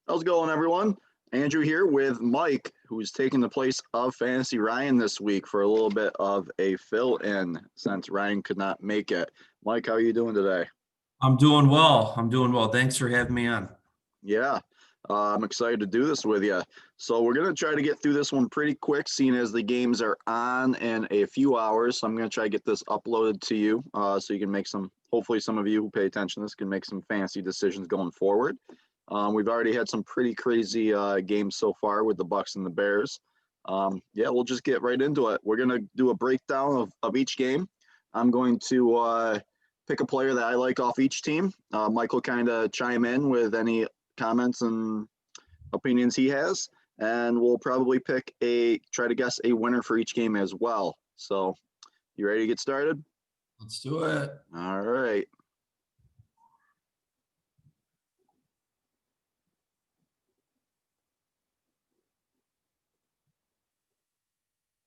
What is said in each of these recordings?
How's it going, everyone? Andrew here with Mike, who's taking the place of Fantasy Ryan this week for a little bit of a fill-in since Ryan could not make it. Mike, how are you doing today? I'm doing well. I'm doing well. Thanks for having me on. Yeah, I'm excited to do this with you. So we're going to try to get through this one pretty quick, seeing as the games are on in a few hours. So I'm going to try to get this uploaded to you so you can make hopefully some of you who pay attention to this can make some fancy decisions going forward. We've already had some pretty crazy games so far with the Bucks and the Bears. Yeah, we'll just get right into it. We're going to do a breakdown of each game. I'm going to pick a player that I like off each team. Mike will kind of chime in with any comments and opinions he has, and we'll probably try to guess a winner for each game as well. So, you ready to get started? Let's do it. All right.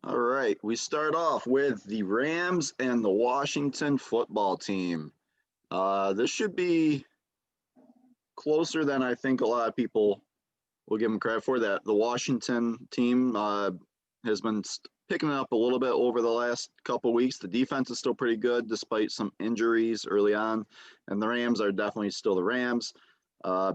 All right, we start off with the Rams and the Washington football team. This should be closer than I think a lot of people will give them credit for. That the Washington team has been picking it up a little bit over the last couple weeks. The defense is still pretty good despite some injuries early on, and the Rams are definitely still the Rams. I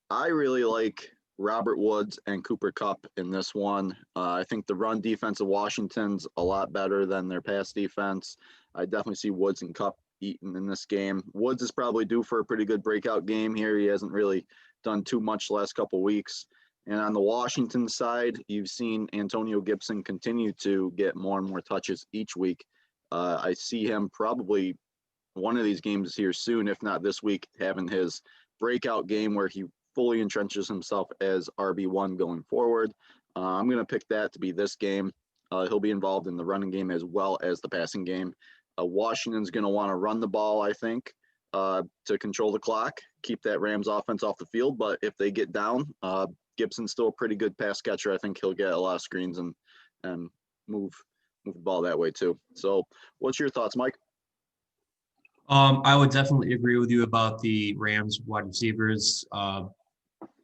really like Robert Woods and Cooper Kupp in this one. I think the run defense of Washington's a lot better than their pass defense. I definitely see Woods and Kupp eating in this game. Woods is probably due for a pretty good breakout game here. He hasn't really done too much the last couple weeks. And on the Washington side, you've seen Antonio Gibson continue to get more and more touches each week. I see him probably one of these games here soon, if not this week, having his breakout game where he fully entrenches himself as RB1 going forward. I'm going to pick that to be this game. He'll be involved in the running game as well as the passing game. Washington's going to want to run the ball, I think, to control the clock, keep that Rams offense off the field. But if they get down, Gibson's still a pretty good pass catcher. I think he'll get a lot of screens and move the ball that way too. So what's your thoughts, Mike? I would definitely agree with you about the Rams wide receivers.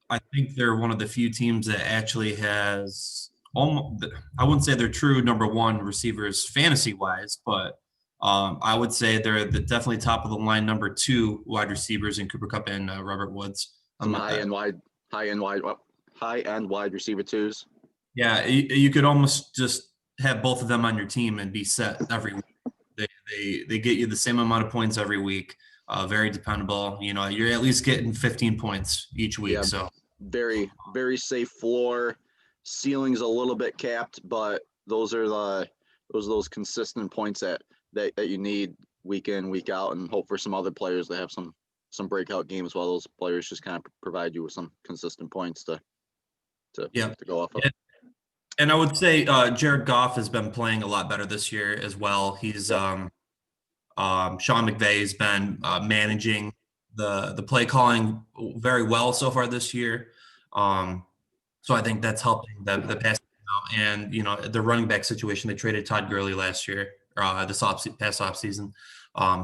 I think they're one of the few teams that actually has almost, I wouldn't say they're true number one receivers fantasy wise, but I would say they're definitely top of the line number two wide receivers in Cooper Kupp and Robert Woods. Some high end wide receiver twos. Yeah, you could almost just have both of them on your team and be set every week. They get you the same amount of points every week. Very dependable. You know, you're at least getting 15 points each week. Yeah, so very, very safe floor. Ceiling's a little bit capped, but those are those consistent points that you need week in, week out, and hope for some other players that have some breakout games while those players just kind of provide you with some consistent points to go off of. Yeah. And I would say Jared Goff has been playing a lot better this year as well. He's Sean McVay has been managing the play calling very well so far this year. So I think that's helping the pass now. And you know, the running back situation, they traded Todd Gurley last year, this past off season.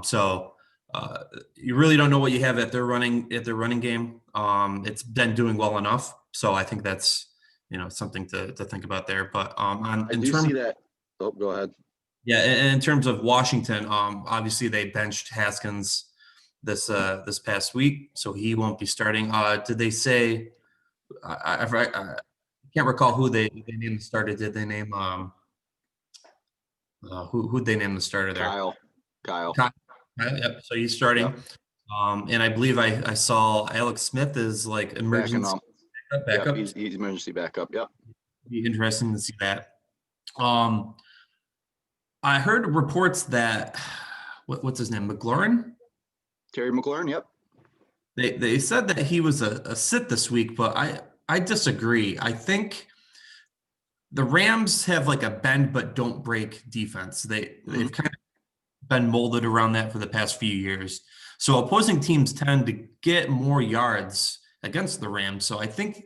So you really don't know what you have at their running game. It's been doing well enough. So I think that's, you know, something to think about there. But see that. Oh, go ahead. Yeah, in terms of Washington, obviously they benched Haskins this past week, so he won't be starting. Did they say? I can't recall who they named the starter. Did they name who'd they name the starter there? Kyle. Yep. So he's starting. Yep. And I believe I saw Alex Smith is like emergency backup. Yep, he's emergency backup. Yep. Be interesting to see that. I heard reports that what's his name, McLaurin? Terry McLaurin. Yep. They said that he was a sit this week, but I disagree. I think the Rams have like a bend but don't break defense. They've kind of been molded around that for the past few years. So opposing teams tend to get more yards against the Rams. So I think,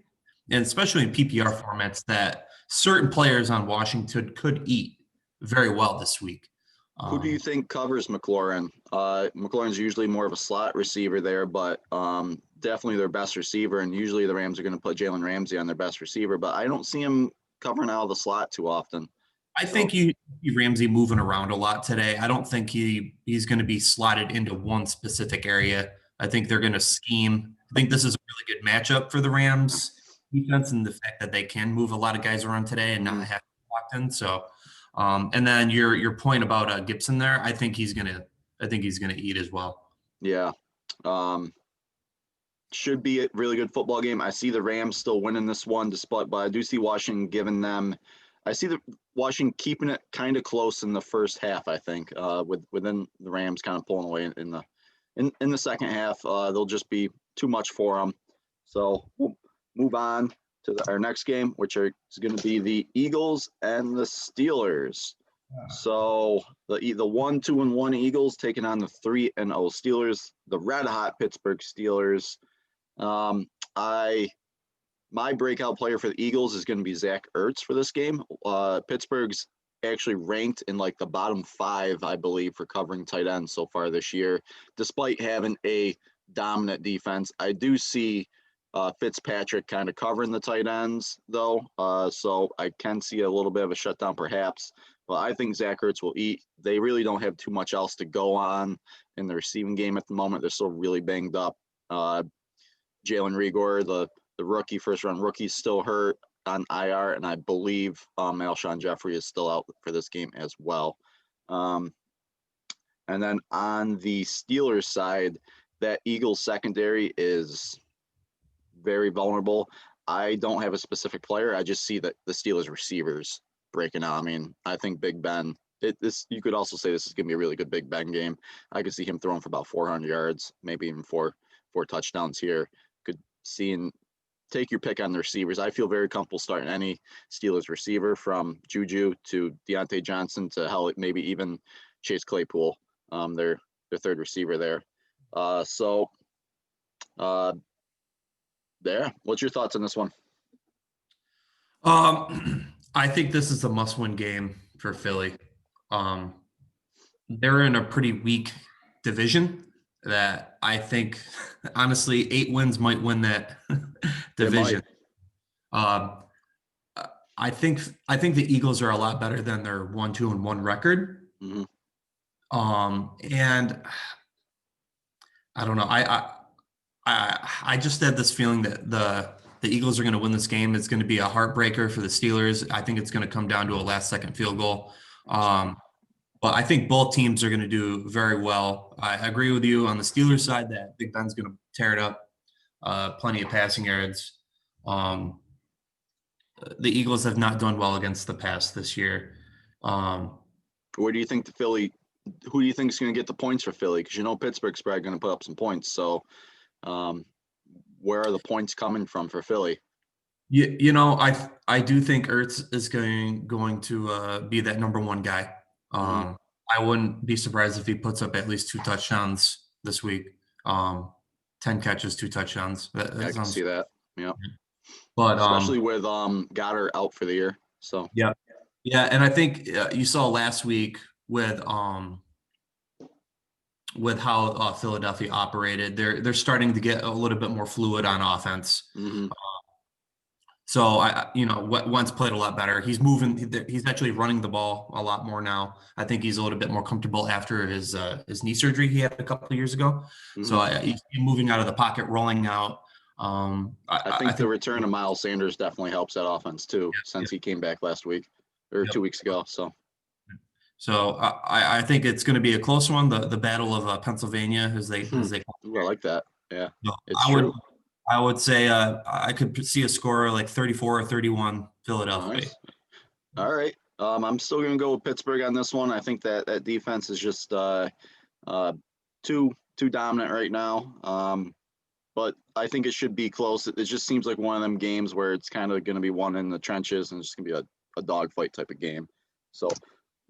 and especially in PPR formats, that certain players on Washington could eat very well this week. Who do you think covers McLaurin? McLaurin's usually more of a slot receiver there, but definitely their best receiver. And usually the Rams are going to put Jalen Ramsey on their best receiver, but I don't see him covering out of the slot too often. I think you see Ramsey moving around a lot today. I don't think he's going to be slotted into one specific area. I think they're going to scheme. I think this is a really good matchup for the Rams defense, and the fact that they can move a lot of guys around today and not have to be locked in. So, and then your point about Gibson there, I think he's gonna eat as well. Yeah. Should be a really good football game. I see the Rams still winning this one, but I do see Washington giving them. I see the Washington keeping it kind of close in the first half. I think within the Rams kind of pulling away in the second half. They'll just be too much for them. So we'll move on to our next game, which is going to be the Eagles and the Steelers. So the 1-2-1 Eagles taking on the 3-0 Steelers, the red hot Pittsburgh Steelers. My breakout player for the Eagles is going to be Zach Ertz for this game. Pittsburgh's actually ranked in like the bottom 5, I believe, for covering tight ends so far this year, despite having a dominant defense. I do see Fitzpatrick kind of covering the tight ends though, so I can see a little bit of a shutdown perhaps. But I think Zach Ertz will eat. They really don't have too much else to go on in the receiving game at the moment. They're still really banged up. Jalen Reagor, the rookie, first-round rookie, still hurt on IR, and I believe Alshon Jeffrey is still out for this game as well. And then on the Steelers side, that Eagles secondary is very vulnerable. I don't have a specific player. I just see that the Steelers receivers breaking out. I mean, I think Big Ben, you could also say this is going to be a really good Big Ben game. I could see him throwing for about 400 yards, maybe even four touchdowns here. Could see and take your pick on the receivers. I feel very comfortable starting any Steelers receiver from Juju to Deontay Johnson to hell, maybe even Chase Claypool, their third receiver there. There. What's your thoughts on this one? I think this is a must-win game for Philly. They're in a pretty weak division that I think, honestly, 8 wins might win that division. I think the Eagles are a lot better than their 1-2-1 record. Mm-hmm. And I don't know. I just had this feeling that the Eagles are going to win this game. It's going to be a heartbreaker for the Steelers. I think it's going to come down to a last-second field goal. But I think both teams are going to do very well. I agree with you on the Steelers side that Big Ben's going to tear it up. Plenty of passing yards. The Eagles have not done well against the pass this year. Where do you think who do you think is going to get the points for Philly? Because Pittsburgh's probably going to put up some points. So where are the points coming from for Philly? I do think Ertz is going to be that number one guy. I wouldn't be surprised if he puts up at least 2 touchdowns this week. 10 catches, 2 touchdowns. I can see that. Yeah. But especially with Goddard out for the year. So yeah, and I think you saw last week with how Philadelphia operated. They're starting to get a little bit more fluid on offense. Mm-hmm. So Wentz played a lot better. He's moving. He's actually running the ball a lot more now. I think he's a little bit more comfortable after his knee surgery he had a couple of years ago. Mm-hmm. So he's moving out of the pocket, rolling out. I think the return of Miles Sanders definitely helps that offense too, since he came back last week or 2 weeks ago. So I think it's going to be a close one. The Battle of Pennsylvania, as they call it. I like that. Yeah, it's true. I would say I could see a score like 34 or 31 Philadelphia. Nice. All right. I'm still going to go with Pittsburgh on this one. I think that defense is just too dominant right now. But I think it should be close. It just seems like one of them games where it's kind of going to be one in the trenches and it's going to be a dogfight type of game. So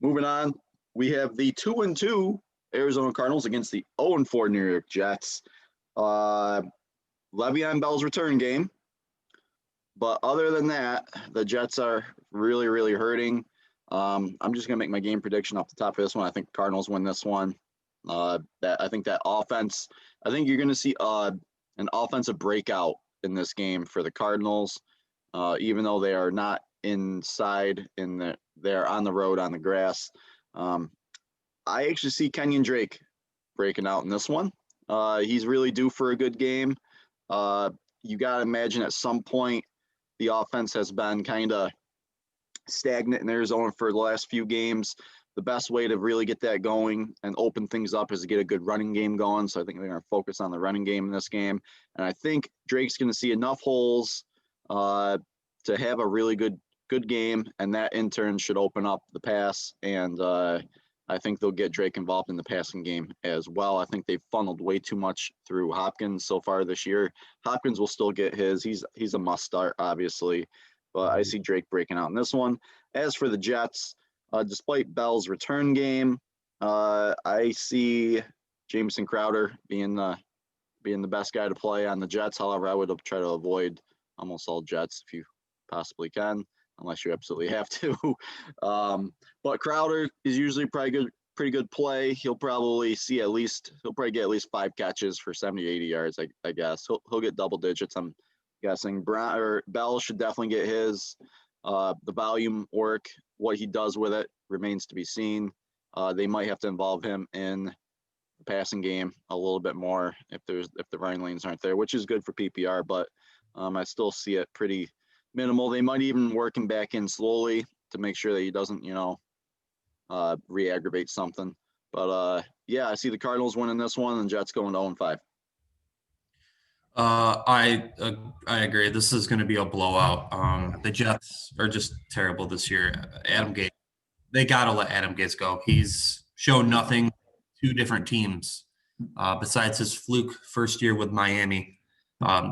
moving on, we have the 2-2 Arizona Cardinals against the 0-4 New York Jets. Le'Veon Bell's return game. But other than that, the Jets are really, really hurting. I'm just gonna make my game prediction off the top of this one. I think Cardinals win this one. I think that offense. I think you're gonna see an offensive breakout in this game for the Cardinals, even though they are not inside they're on the road on the grass. I actually see Kenyon Drake breaking out in this one. He's really due for a good game. You got to imagine at some point the offense has been kind of stagnant in Arizona for the last few games. The best way to really get that going and open things up is to get a good running game going. So I think they're going to focus on the running game in this game. And I think Drake's going to see enough holes to have a really good game. And that in turn should open up the pass. And I think they'll get Drake involved in the passing game as well. I think they've funneled way too much through Hopkins so far this year. Hopkins will still get his. He's a must start, obviously. But I see Drake breaking out in this one. As for the Jets, despite Bell's return game, I see Jameson Crowder being the best guy to play on the Jets. However, I would try to avoid almost all Jets if you possibly can, unless you absolutely have to. But Crowder is usually pretty good play. He'll probably get at least 5 catches for 70, 80 yards, I guess. He'll get double digits, I'm guessing. Bell should definitely get his. The volume work, what he does with it remains to be seen. They might have to involve him in the passing game a little bit more if the running lanes aren't there, which is good for PPR, but I still see it pretty minimal. They might even work him back in slowly to make sure that he doesn't, re-aggravate something. But yeah, I see the Cardinals winning this one and Jets going 0-5. I agree. This is going to be a blowout. The Jets are just terrible this year. Adam Gase, they got to let Adam Gase go. He's shown nothing. 2 different teams besides his fluke first year with Miami.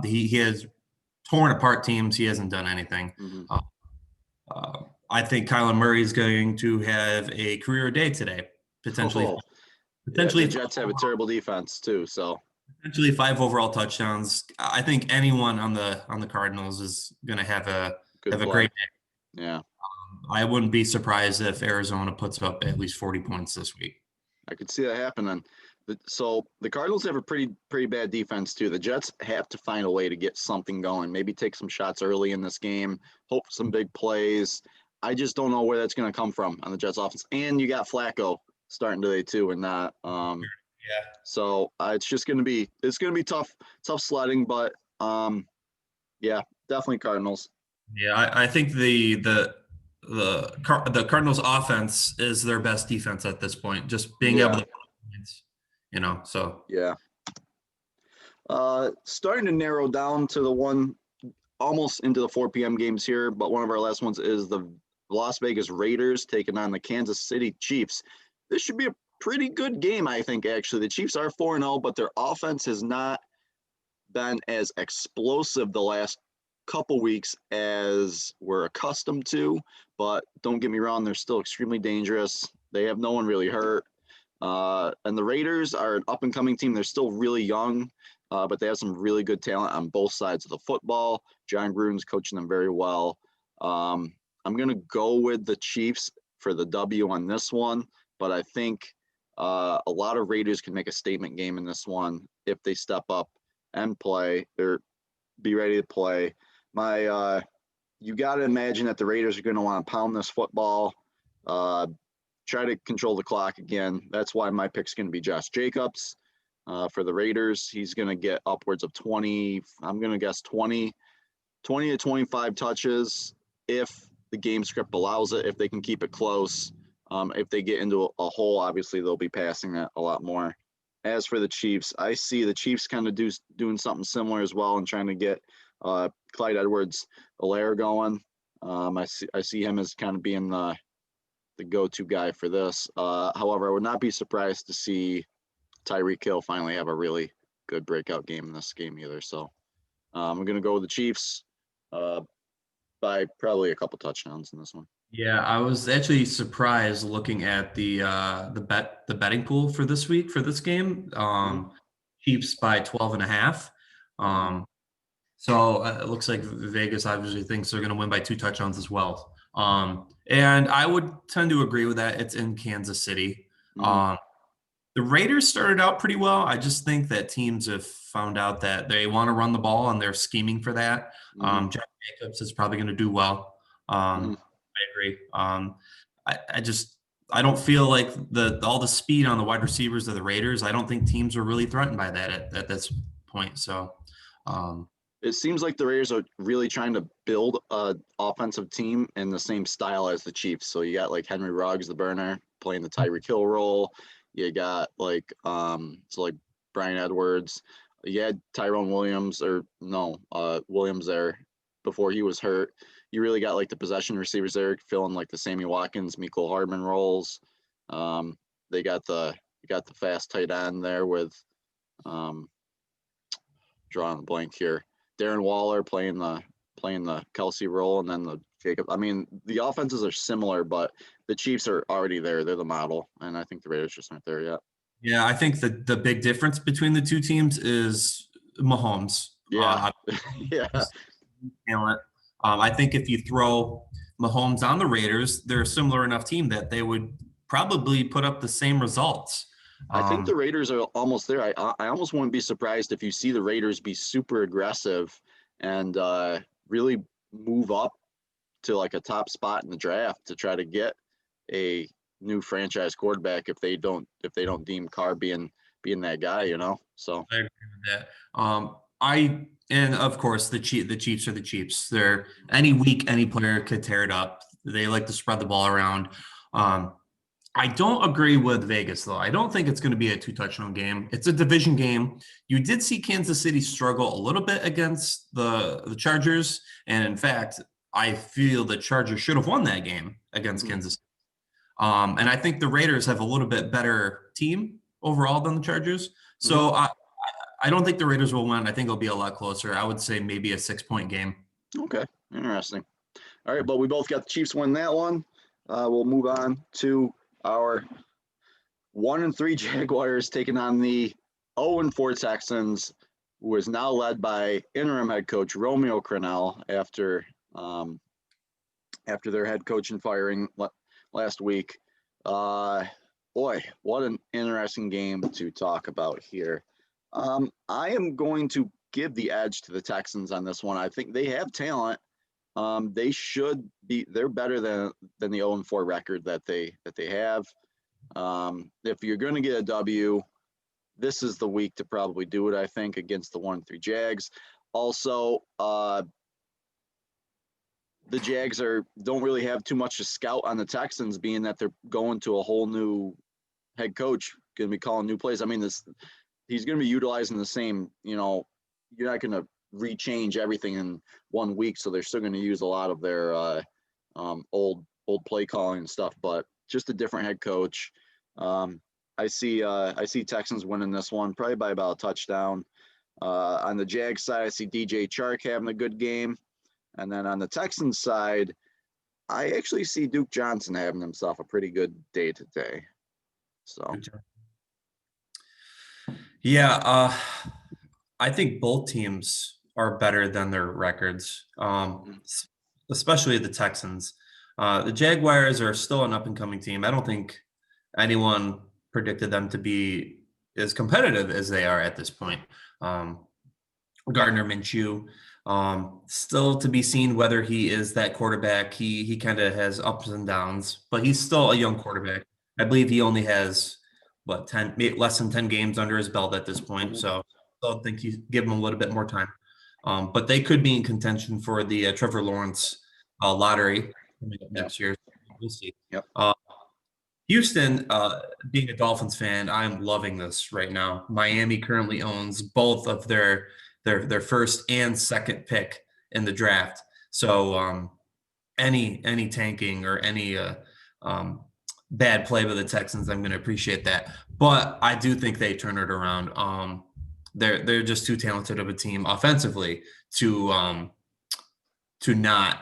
He has torn apart teams. He hasn't done anything. Mm-hmm. I think Kyler Murray is going to have a career day today, potentially. The Jets have a terrible defense too, so potentially 5 overall touchdowns. I think anyone on the Cardinals is going to have a great day. Yeah, I wouldn't be surprised if Arizona puts up at least 40 points this week. I could see that happening. So the Cardinals have a pretty bad defense too. The Jets have to find a way to get something going. Maybe take some shots early in this game. Hope for some big plays. I just don't know where that's going to come from on the Jets offense. And you got Flacco starting today too, and that. Yeah. So it's going to be tough sledding, but yeah, definitely Cardinals. Yeah, I think the Cardinals offense is their best defense at this point. Just being able to, so yeah. Starting to narrow down to the one almost into the 4 p.m. games here, but one of our last ones is the Las Vegas Raiders taking on the Kansas City Chiefs. This should be a pretty good game, I think, actually. The Chiefs are 4-0, but their offense has not been as explosive the last couple weeks as we're accustomed to. But don't get me wrong, they're still extremely dangerous. They have no one really hurt. And the Raiders are an up-and-coming team. They're still really young, but they have some really good talent on both sides of the football. John Gruden's coaching them very well. I'm going to go with the Chiefs for the W on this one, but I think a lot of Raiders can make a statement game in this one if they step up and play or be ready to play. You got to imagine that the Raiders are going to want to pound this football, try to control the clock again. That's why my pick's going to be Josh Jacobs for the Raiders. He's going to get upwards of 20. I'm going to guess 20 to 25 touches if the game script allows it, if they can keep it close. If they get into a hole, obviously they'll be passing that a lot more. As for the Chiefs, I see the Chiefs kind of doing something similar as well and trying to get Clyde Edwards-Helaire going. I see him as kind of being the go-to guy for this. However, I would not be surprised to see Tyreek Hill finally have a really good breakout game in this game either. So I'm going to go with the Chiefs by probably a couple touchdowns in this one. Yeah, I was actually surprised looking at the betting pool for this week for this game. Chiefs by 12.5. So it looks like Vegas obviously thinks they're going to win by 2 touchdowns as well. And I would tend to agree with that. It's in Kansas City. Hmm. Um, the Raiders started out pretty well. I just think that teams have found out that they want to run the ball and they're scheming for that. Hmm. Jack Jacobs is probably going to do well. Hmm. I agree. I just I don't feel like the all the speed on the wide receivers of the Raiders. I don't think teams are really threatened by that at this point. So, um, It seems like the Raiders are really trying to build a offensive team in the same style as the Chiefs. So you got like Henry Ruggs, the burner, playing the Tyreek Hill role. You got like Brian Edwards. You had Tyrone Williams or no Williams there before he was hurt. You really got like the possession receivers there filling like the Sammy Watkins, Mecole Hardman roles. Um, they got the fast tight end there with um, drawing a blank here. Darren Waller playing the Kelsey role, and then the Jacob. I mean, the offenses are similar, but the Chiefs are already there. They're the model, and I think the Raiders just aren't there yet. yeah, I think the big difference between the two teams is Mahomes. Yeah, yeah, He's talent. I think if you throw Mahomes on the Raiders, they're a similar enough team that they would probably put up the same results. I think Um, the Raiders are almost there. I almost wouldn't be surprised if you see the Raiders be super aggressive and really move up to like a top spot in the draft to try to get a new franchise quarterback if they don't deem Carr being that guy, you know. So I agree with that. I and of course the Chiefs are the Chiefs. They're any week any player could tear it up. They like to spread the ball around. Um, I don't agree with Vegas though. I don't think it's going to be a two-touchdown game. It's a division game. You did see Kansas City struggle a little bit against the Chargers, and in fact, I feel the Chargers should have won that game against mhm, Kansas. And I think the Raiders have a little bit better team overall than the Chargers. mhm. So I don't think the Raiders will win. I think it'll be a lot closer. I would say maybe a 6-point game. Okay, interesting. All right, but we both got the Chiefs win that one. We'll move on to our 1-3 Jaguars taking on the 0-4 Texans, who is now led by interim head coach Romeo Crennel um, after their head coach and firing last week. Uh, Boy, what an interesting game to talk about here. I am going to give the edge to the Texans on this one. I think they have talent. They should be. They're better than the 0-4 record that they have. If you're going to get a W, this is the week to probably do it. I think against the 1-3 Jags. Also, the Jags don't really have too much to scout on the Texans, being that they're going to a whole new head coach, going to be calling new plays. I mean, he's going to be utilizing the same. You're not going to rechange everything in 1 week, so they're still going to use a lot of their old play calling and stuff, but just a different head coach. I see Texans winning this one probably by about a touchdown. On the Jags side, I see DJ Chark having a good game, and then on the Texans side, I actually see Duke Johnson having himself a pretty good day today. So, Yeah, I think both teams are better than their records, especially the Texans. The Jaguars are still an up and coming team. I don't think anyone predicted them to be as competitive as they are at this point. Um, Gardner Minshew, still to be seen whether he is that quarterback. He kind of has ups and downs, but he's still a young quarterback. I believe he only has what 10, less than 10 games under his belt at this point. mhm, So I still think you give him a little bit more time. But they could be in contention for the Trevor Lawrence lottery coming up yeah, next year. We'll see. yep, Houston, being a Dolphins fan, I'm loving this right now. Miami currently owns both of their first and second pick in the draft. So any tanking or any um, bad play by the Texans, I'm going to appreciate that. But I do think they turn it around. They're just too talented of a team offensively to not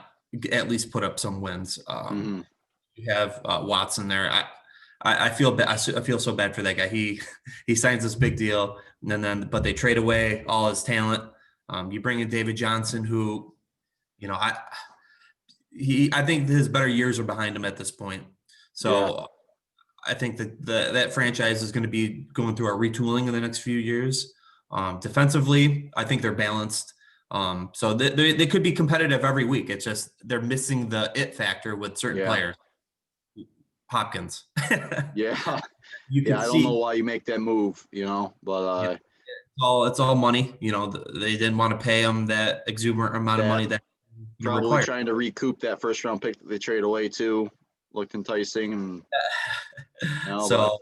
at least put up some wins. hmm You have Watson there. I feel bad. I feel so bad for that guy. He signs this big deal, and then but they trade away all his talent. You bring in David Johnson, who, you know, I think his better years are behind him at this point. Yeah. So I think that that franchise is going to be going through a retooling in the next few years. Defensively, I think they're balanced. So they could be competitive every week. It's just they're missing the it factor with certain Yeah. players. Hopkins. Yeah. You Yeah. could I don't know see, why you make that move, but you know, it's all money. They didn't want to pay him that exuberant amount of that money that he probably required. trying to recoup that first round pick that they trade away too looked enticing, and but So,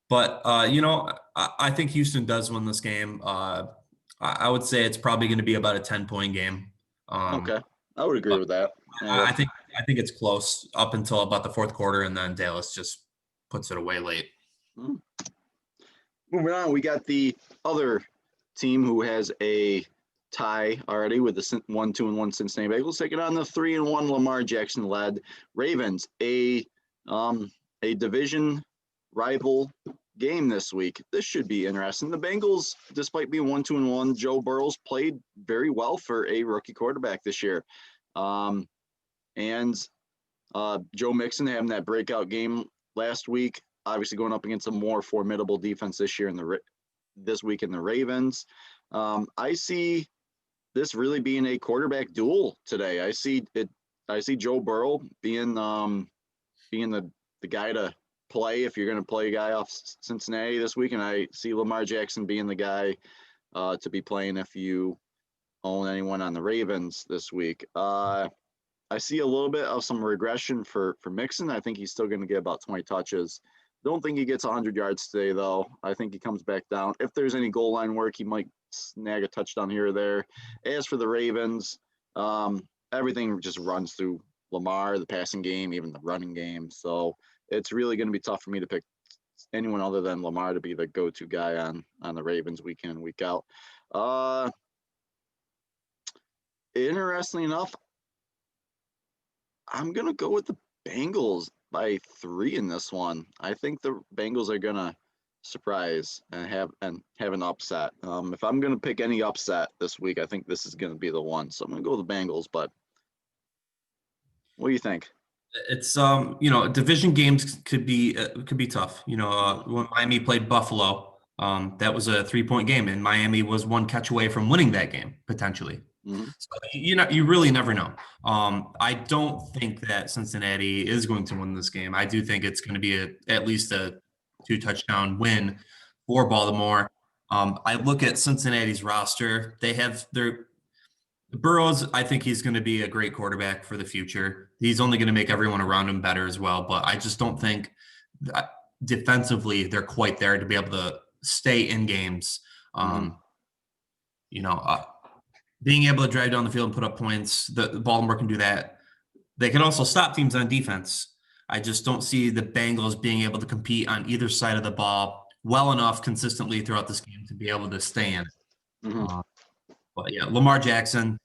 but I think Houston does win this game. I would say it's probably going to be about a 10-point game. okay, I would agree But with that. I think it's close up until about the fourth quarter, and then Dallas just puts it away late. Hmm. Moving on, we got the other team who has a tie already with the 1-2-1 Cincinnati Bengals taking on the 3-1 Lamar Jackson led Ravens. A division rival game this week. This should be interesting. The Bengals, despite being 1-2-1, Joe Burrow's played very well for a rookie quarterback this year, and Joe Mixon having that breakout game last week. Obviously, going up against a more formidable defense this year this week in the Ravens. I see this really being a quarterback duel today. I see Joe Burrow being the guy to play if you're going to play a guy off Cincinnati this week, and I see Lamar Jackson being the guy to be playing if you own anyone on the Ravens this week. I see a little bit of some regression for Mixon. I think he's still going to get about 20 touches. Don't think he gets 100 yards today, though. I think he comes back down. If there's any goal line work, he might snag a touchdown here or there. As for the Ravens, everything just runs through Lamar, the passing game, even the running game. So it's really going to be tough for me to pick anyone other than Lamar to be the go-to guy on the Ravens week in and week out. Interestingly enough, I'm going to go with the Bengals by 3 in this one. I think the Bengals are going to surprise and have an upset. If I'm going to pick any upset this week, I think this is going to be the one. So I'm going to go with the Bengals, but what do you think? It's division games could be tough. When Miami played Buffalo, that was a 3-point game, and Miami was one catch away from winning that game potentially. Mm-hmm. So you really never know. I don't think that Cincinnati is going to win this game. I do think it's going to be at least a 2-touchdown win for Baltimore. I look at Cincinnati's roster. They have their Burrows. I think he's going to be a great quarterback for the future. He's only going to make everyone around him better as well. But I just don't think that defensively they're quite there to be able to stay in games. Being able to drive down the field and put up points, the Baltimore can do that. They can also stop teams on defense. I just don't see the Bengals being able to compete on either side of the ball well enough consistently throughout this game to be able to stay in. Mm-hmm. But yeah, Lamar Jackson.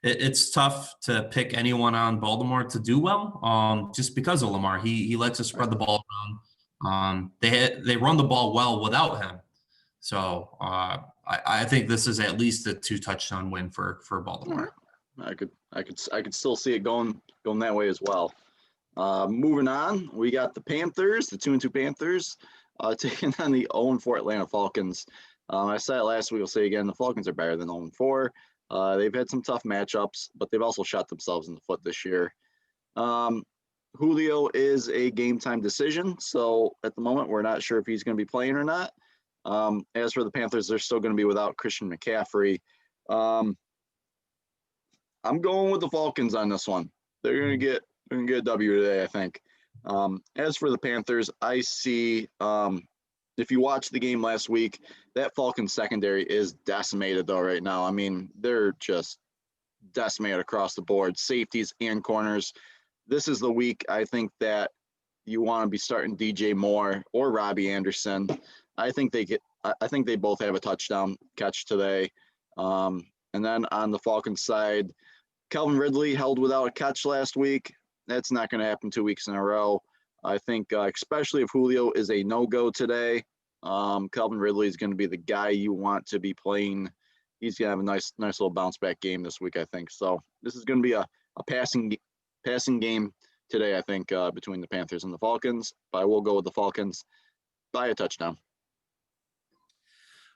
It's tough to pick anyone on Baltimore to do well, just because of Lamar. He likes to spread the ball around. They run the ball well without him. So I think this is at least a 2-touchdown win for Baltimore. I could still see it going that way as well. Moving on, we got the Panthers, the 2-2 Panthers, taking on the 0-4 Atlanta Falcons. I said it last week. I'll say again, the Falcons are better than 0-4. They've had some tough matchups, but they've also shot themselves in the foot this year. Julio is a game time decision, so at the moment we're not sure if he's going to be playing or not. As for the Panthers, they're still going to be without Christian McCaffrey. I'm going with the Falcons on this one. They're going to get a W today, I think. As for the Panthers, I see, if you watched the game last week, that Falcons secondary is decimated though right now. I mean, they're just decimated across the board, safeties and corners. This is the week I think that you want to be starting DJ Moore or Robbie Anderson. I think they both have a touchdown catch today. And then on the Falcons side, Calvin Ridley held without a catch last week. That's not going to happen 2 weeks in a row. I think, especially if Julio is a no-go today, Calvin Ridley is going to be the guy you want to be playing. He's going to have a nice little bounce back game this week, I think. So this is going to be a passing passing game today, I think, between the Panthers and the Falcons. But I will go with the Falcons by a touchdown.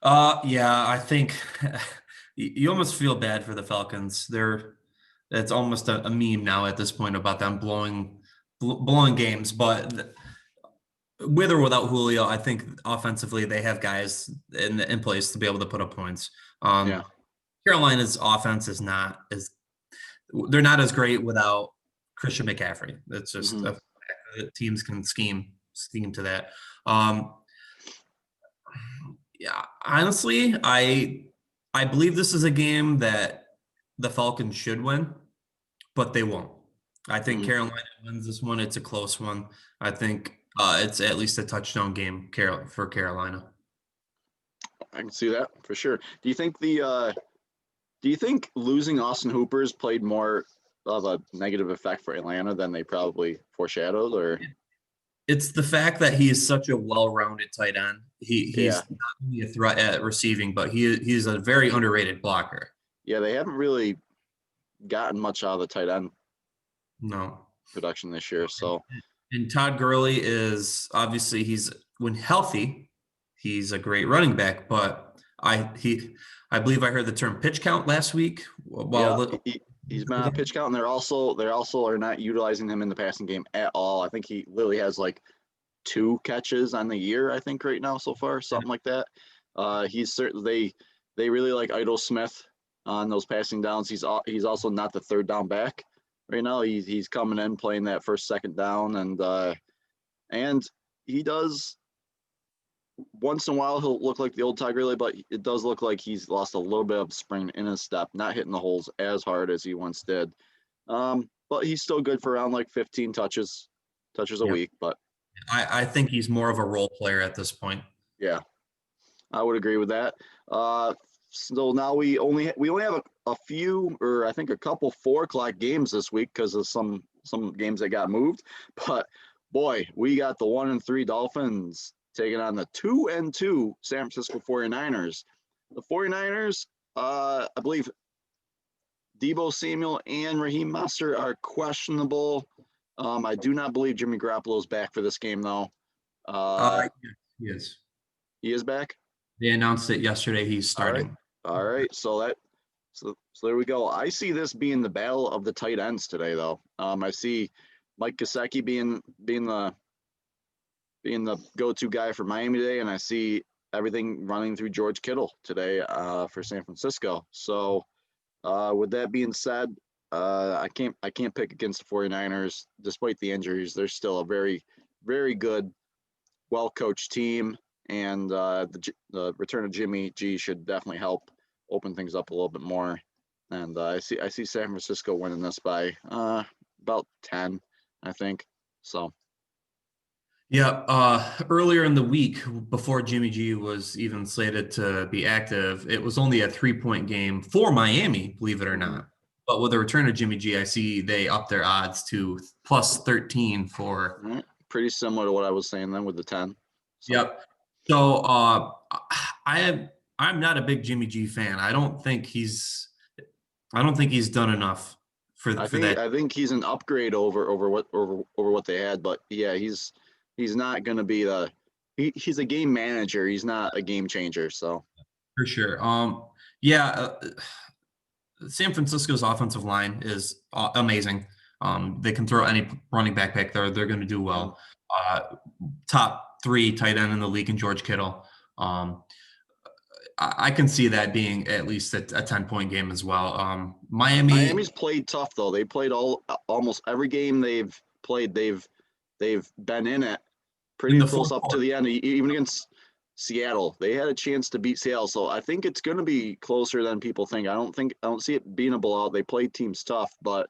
Yeah, I think you almost feel bad for the Falcons. It's almost a meme now at this point about them blowing games. But with or without Julio, I think offensively they have guys in place to be able to put up points. Yeah. Carolina's offense is not as they're not as great without Christian McCaffrey. It's just teams can scheme to that. Yeah, honestly, I believe this is a game that the Falcons should win, but they won't. I think Carolina wins this one. It's a close one. I think it's at least a touchdown game for Carolina. I can see that for sure. Do you think losing Austin Hooper's played more of a negative effect for Atlanta than they probably foreshadowed, or? It's the fact that he is such a well-rounded tight end. He's Yeah. not only a threat at receiving, but he's a very underrated blocker. Yeah, they haven't really gotten much out of the tight end No. production this year. So, And Todd Gurley is obviously when healthy, he's a great running back. But I believe I heard the term pitch count last week. he's been on a pitch count, and they're also are not utilizing him in the passing game at all. I think he literally has like 2 catches on the year, I think, right now so far, something like that. He's certainly they really like Idle Smith on those passing downs. He's also not the third down back right now. He's coming in playing that first, second down, and he does. Once in a while, he'll look like the old Todd Gurley, but it does look like he's lost a little bit of spring in his step, not hitting the holes as hard as he once did. But he's still good for around like 15 touches a week. But I think he's more of a role player at this point. Yeah, I would agree with that. So now we only have a few, or I think a couple 4 o'clock games this week because of some games that got moved. But boy, we got the 1-3 Dolphins taking on the 2-2 San Francisco 49ers. The 49ers, I believe Deebo Samuel and Raheem Mostert are questionable. I do not believe Jimmy Garoppolo is back for this game, though. He is. He is back? They announced it yesterday. He's starting. All right. So there we go. I see this being the battle of the tight ends today, though. I see Mike Gesicki being the go-to guy for Miami today, and I see everything running through George Kittle today for San Francisco. So with that being said, I can't pick against the 49ers despite the injuries. They're still a very, very good, well-coached team, and the return of Jimmy G should definitely help open things up a little bit more. And I see San Francisco winning this by about 10, I think. So. Yeah, earlier in the week, before Jimmy G was even slated to be active, it was only a 3-point game for Miami, believe it or not. But with the return of Jimmy G, I see they up their odds to plus 13 for. Pretty similar to what I was saying then with the 10. So. Yep. So I'm not a big Jimmy G fan. I don't think he's done enough for that. I think he's an upgrade over what they had, but yeah, he's not going to be he's a game manager. He's not a game changer. So for sure. San Francisco's offensive line is amazing. They can throw any running back there. They're going to do well. Top 3 tight end in the league in George Kittle. I can see that being at least a 10-point game as well. Miami's played tough though. They played almost every game they've played. They've been in it pretty close up to the end. Even against Seattle, they had a chance to beat Seattle. So I think it's going to be closer than people think. I don't see it being a blowout. They played teams tough, but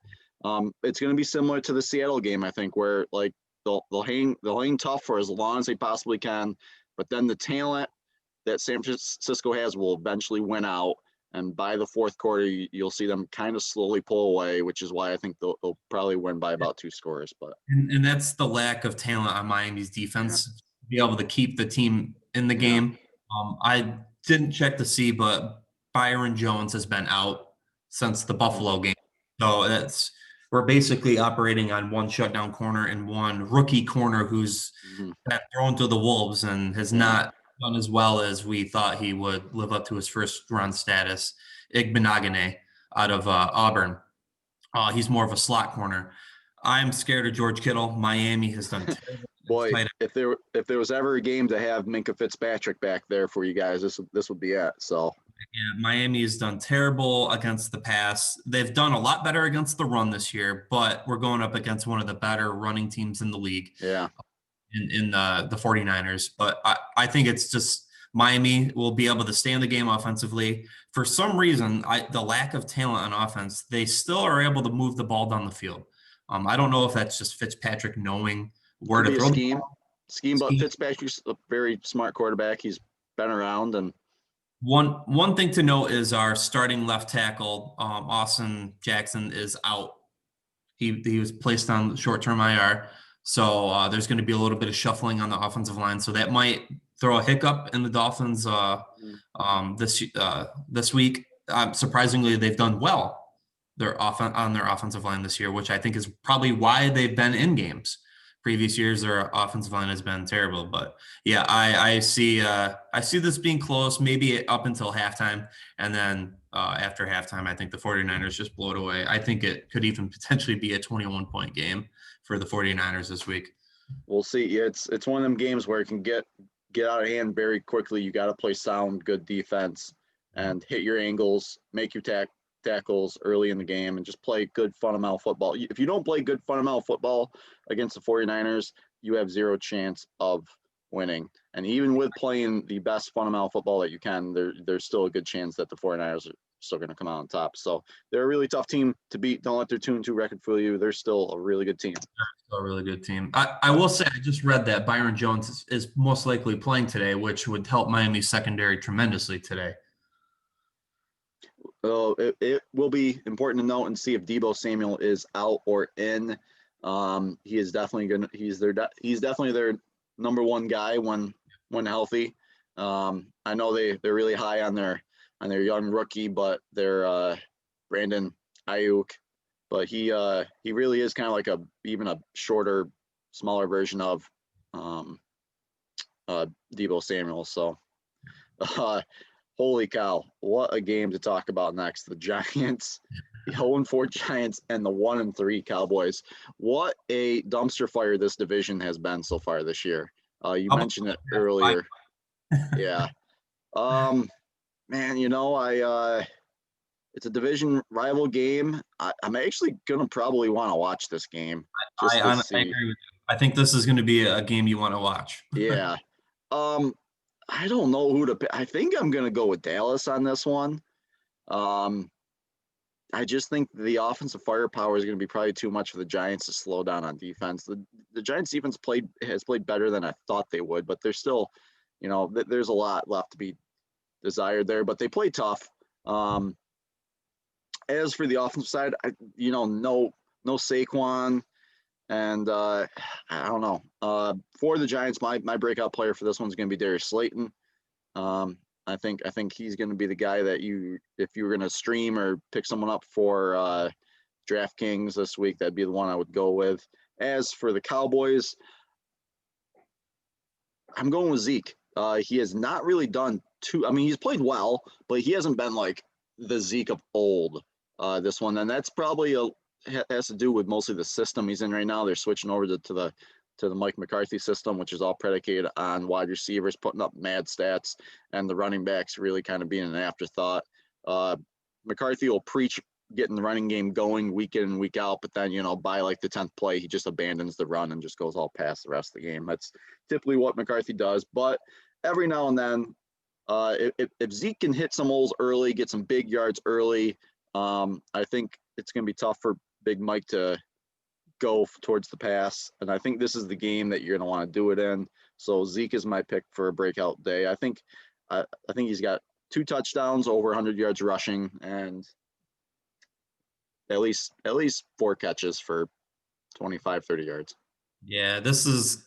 it's going to be similar to the Seattle game. I think where like they'll hang tough for as long as they possibly can, but then the talent that San Francisco has will eventually win out. And by the fourth quarter, you'll see them kind of slowly pull away, which is why I think they'll probably win by about 2 scores. But and that's the lack of talent on Miami's defense to be able to keep the team in the game. I didn't check to see, but Byron Jones has been out since the Buffalo game, so we're basically operating on one shutdown corner and one rookie corner who's Mhm. been thrown to the wolves and has Yeah. not done as well as we thought he would live up to his first round status. Igbenogany out of Auburn. He's more of a slot corner. I'm scared of George Kittle. Miami has done terrible against Boy, tight end. if there was ever a game to have Minka Fitzpatrick back there for you guys, this would be it. So Yeah, Miami has done terrible against the pass. They've done a lot better against the run this year, but we're going up against one of the better running teams in the league yeah, in the 49ers. But I think it's just Miami will be able to stay in the game offensively. For some reason, the lack of talent on offense, they still are able to move the ball down the field. I don't know if that's just Fitzpatrick knowing where could to be a throw the scheme, but scheme. Fitzpatrick's a very smart quarterback. He's been around, and One thing to note is our starting left tackle, Austin Jackson, is out. He was placed on short-term IR, so there's going to be a little bit of shuffling on the offensive line. So that might throw a hiccup in the Dolphins this week. Surprisingly, they've done well on their offensive line this year, which I think is probably why they've been in games. Previous years, their offensive line has been terrible, but yeah, I see this being close, maybe up until halftime, and then after halftime, I think the 49ers just blow it away. I think it could even potentially be a 21-point game for the 49ers this week. we'll see. Yeah, it's one of them games where it can get out of hand very quickly. You got to play sound, good defense, and hit your angles, make your tackles early in the game, and just play good fundamental football. If you don't play good fundamental football against the 49ers, you have zero chance of winning. And even with playing the best fundamental football that you can, there's still a good chance that the 49ers are still going to come out on top. So they're a really tough team to beat. Don't let their 2-2 record fool you. They're still a really good team. A really good team. I will say, I just read that Byron Jones is most likely playing today, which would help Miami's secondary tremendously today. So it will be important to note and see if Deebo Samuel is out or in. He is definitely he's definitely their number one guy when healthy. I know they're really high on their young rookie, but they're Brandon Ayuk, but he really is kind of like even a shorter, smaller version of Deebo Samuel. So holy cow, what a game to talk about next. The Giants, the 0-4 Giants, and the 1-3 Cowboys. What a dumpster fire this division has been so far this year. You mentioned it earlier. Yeah. Man, it's a division rival game. I'm actually gonna probably want to watch this game just to see. I agree with you. I think this is going to be a game you want to watch. Yeah. I don't know who to pick. I think I'm gonna go with Dallas on this one. I just think the offensive firepower is going to be probably too much for the Giants to slow down on defense. The Giants defense has played better than I thought they would, but they're still, there's a lot left to be desired there. But they play tough. As for the offensive side, no Saquon, and I don't know. For the Giants, my breakout player for this one's going to be Darius Slayton. I think he's going to be the guy that if you were going to stream or pick someone up for DraftKings this week, that'd be the one I would go with. As for the Cowboys, I'm going with Zeke. He has not really done he's played well, but he hasn't been like the Zeke of old. This one, and that's probably has to do with mostly the system he's in right now. They're switching over to the Mike McCarthy system, which is all predicated on wide receivers putting up mad stats and the running backs really kind of being an afterthought. McCarthy will preach getting the running game going week in and week out, but then, by like the 10th play, he just abandons the run and just goes all past the rest of the game. That's typically what McCarthy does. But every now and then, if Zeke can hit some holes early, get some big yards early, I think it's going to be tough for Big Mike to go towards the pass, and I think this is the game that you're going to want to do it in. So Zeke is my pick for a breakout day. I think he's got 2 touchdowns, over 100 yards rushing, and at least 4 catches for 25, 30 yards. Yeah, this is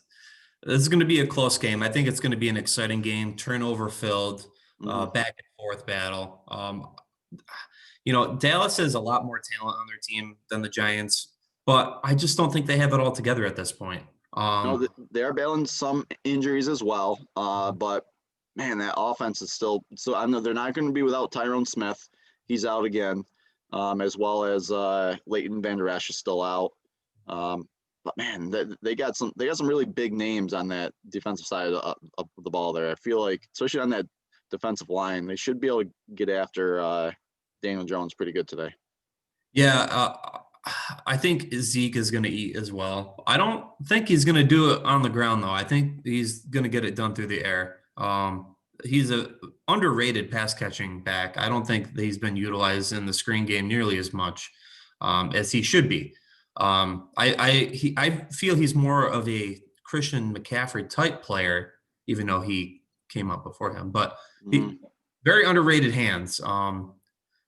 going to be a close game. I think it's going to be an exciting game, turnover filled, back and forth battle. Dallas has a lot more talent on their team than the Giants. but I just don't think they have it all together at this point. No, they are battling some injuries as well. But man, that offense is still so. I know they're not going to be without Tyrone Smith. He's out again, as well as Leighton Vander Esch is still out. But man, they got some really big names on that defensive side of the ball there. I feel like, especially on that defensive line, they should be able to get after Daniel Jones pretty good today. Yeah, I think Zeke is going to eat as well. I don't think he's going to do it on the ground though. I think he's going to get it done through the air. He's a underrated pass catching back. I don't think that he's been utilized in the screen game nearly as much as he should be. I feel he's more of a Christian McCaffrey type player, even though he came up before him. But he, very underrated hands.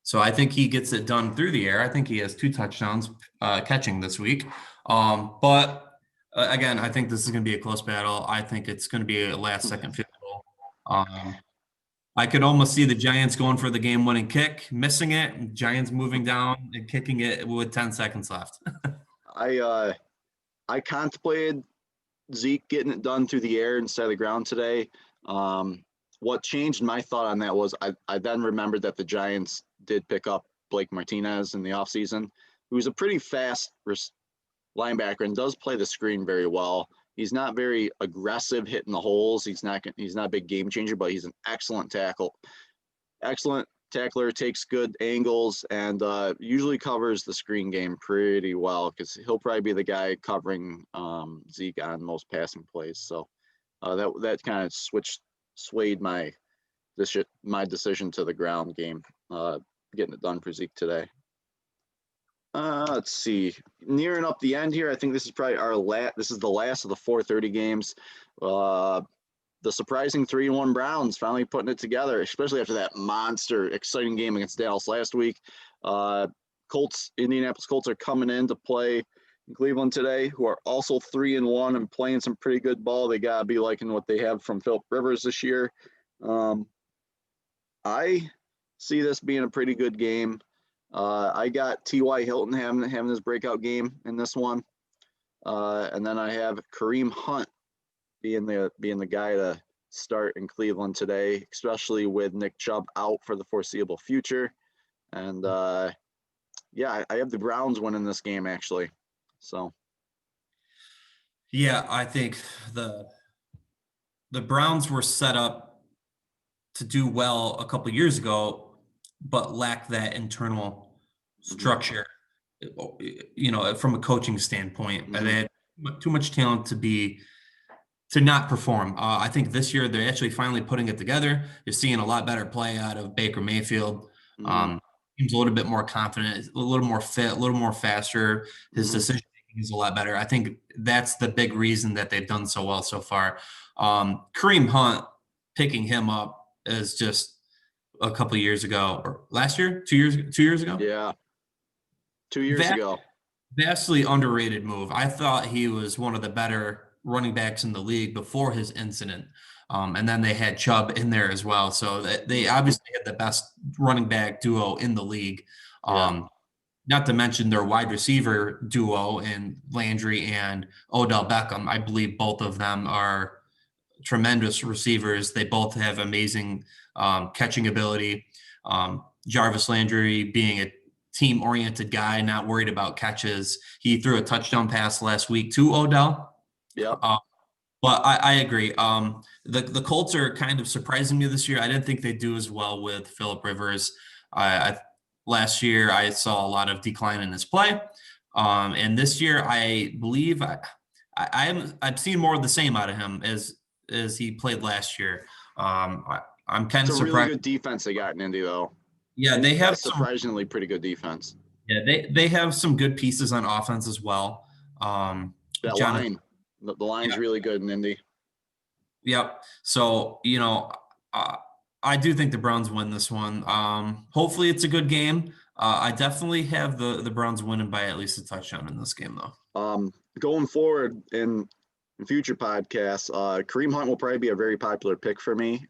So I think he gets it done through the air. I think he has 2 touchdowns catching this week. But again, I think this is going to be a close battle. I think it's going to be a last-second field goal. I could almost see the Giants going for the game-winning kick, missing it, Giants moving down and kicking it with 10 seconds left. I contemplated Zeke getting it done through the air instead of the ground today. What changed my thought on that was I then remembered that the Giants did pick up Blake Martinez in the offseason, who's a pretty fast linebacker and does play the screen very well. He's not very aggressive hitting the holes. He's not a big game changer, but he's an excellent tackler, takes good angles, and usually covers the screen game pretty well because he'll probably be the guy covering Zeke on most passing plays. So that kind of swayed my decision to the ground game, getting it done for Zeke today. Let's see, nearing up the end here. I think this is probably this is the last of the 4:30 games. The surprising 3-1 Browns finally putting it together, especially after that monster exciting game against Dallas last week. Indianapolis Colts are coming in to play in Cleveland today, who are also 3-1 and playing some pretty good ball. They gotta be liking what they have from Philip Rivers this year. I see this being a pretty good game. I got T.Y. Hilton having his breakout game in this one, and then I have Kareem Hunt being the guy to start in Cleveland today, especially with Nick Chubb out for the foreseeable future. And yeah, I have the Browns winning this game actually. So yeah, I think the Browns were set up to do well a couple years ago, but lack that internal structure, from a coaching standpoint. They had too much talent to not perform. I think this year they're actually finally putting it together. You're seeing a lot better play out of Baker Mayfield. Seems a little bit more confident, a little more fit, a little more faster. His decision making is a lot better. I think that's the big reason that they've done so well so far. Kareem Hunt, picking him up is just a couple years ago, or last year, 2 years ago. Yeah, 2 years ago. Vastly underrated move. I thought he was one of the better running backs in the league before his incident. And then they had Chubb in there as well. So they obviously had the best running back duo in the league. Not to mention their wide receiver duo in Landry and Odell Beckham. I believe both of them are tremendous receivers. They both have amazing catching ability. Jarvis Landry being a team-oriented guy, not worried about catches. He threw a touchdown pass last week to Odell. Yeah. But I agree. The Colts are kind of surprising me this year. I didn't think they'd do as well with Philip Rivers. Last year, I saw a lot of decline in his play. And this year, I believe I've seen more of the same out of him as he played last year. I'm kind of surprised. It's a really good defense they got in Indy, though. Yeah, they have surprisingly pretty good defense. Yeah, they have some good pieces on offense as well. That line, the line's really good in Indy. Yep. So I do think the Browns win this one. Hopefully, it's a good game. I definitely have the Browns winning by at least a touchdown in this game, though. Going forward in future podcasts, Kareem Hunt will probably be a very popular pick for me.